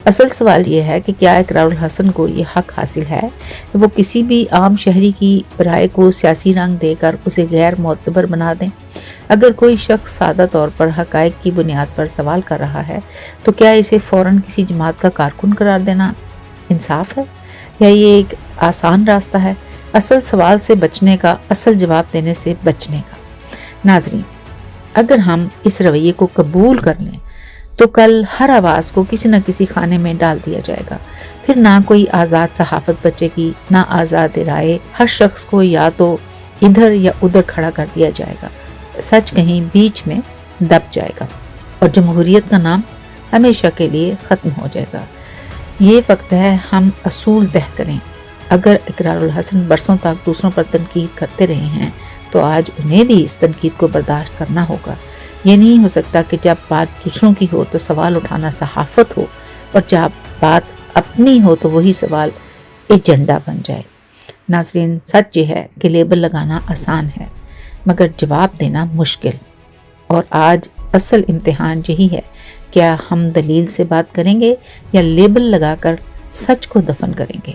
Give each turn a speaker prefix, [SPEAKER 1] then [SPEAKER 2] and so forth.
[SPEAKER 1] اصل سوال یہ ہے کہ کیا اقرار الحسن کو یہ حق حاصل ہے کہ وہ کسی بھی عام شہری کی رائے کو سیاسی رنگ دے کر اسے غیر معتبر بنا دیں؟ اگر کوئی شخص سادہ طور پر حقائق کی بنیاد پر سوال کر رہا ہے تو کیا اسے فوراً کسی جماعت کا کارکن قرار دینا انصاف ہے یا یہ ایک آسان راستہ ہے اصل سوال سے بچنے کا، اصل جواب دینے سے بچنے کا؟ ناظرین، اگر ہم اس رویے کو قبول کر لیں تو کل ہر آواز کو کسی نہ کسی خانے میں ڈال دیا جائے گا، پھر نہ کوئی آزاد صحافت بچے گی، نہ آزاد رائے، ہر شخص کو یا تو ادھر یا ادھر کھڑا کر دیا جائے گا، سچ کہیں بیچ میں دب جائے گا اور جمہوریت کا نام ہمیشہ کے لیے ختم ہو جائے گا۔ یہ وقت ہے ہم اصول طے کریں۔ اگر اقرار الحسن برسوں تک دوسروں پر تنقید کرتے رہے ہیں تو آج انہیں بھی اس تنقید کو برداشت کرنا ہوگا۔ یہ نہیں ہو سکتا کہ جب بات دوسروں کی ہو تو سوال اٹھانا صحافت ہو اور جب بات اپنی ہو تو وہی سوال ایجنڈا بن جائے۔ ناظرین، سچ یہ ہے کہ لیبل لگانا آسان ہے مگر جواب دینا مشکل، اور آج اصل امتحان یہی ہے، کیا ہم دلیل سے بات کریں گے یا لیبل لگا کر سچ کو دفن کریں گے؟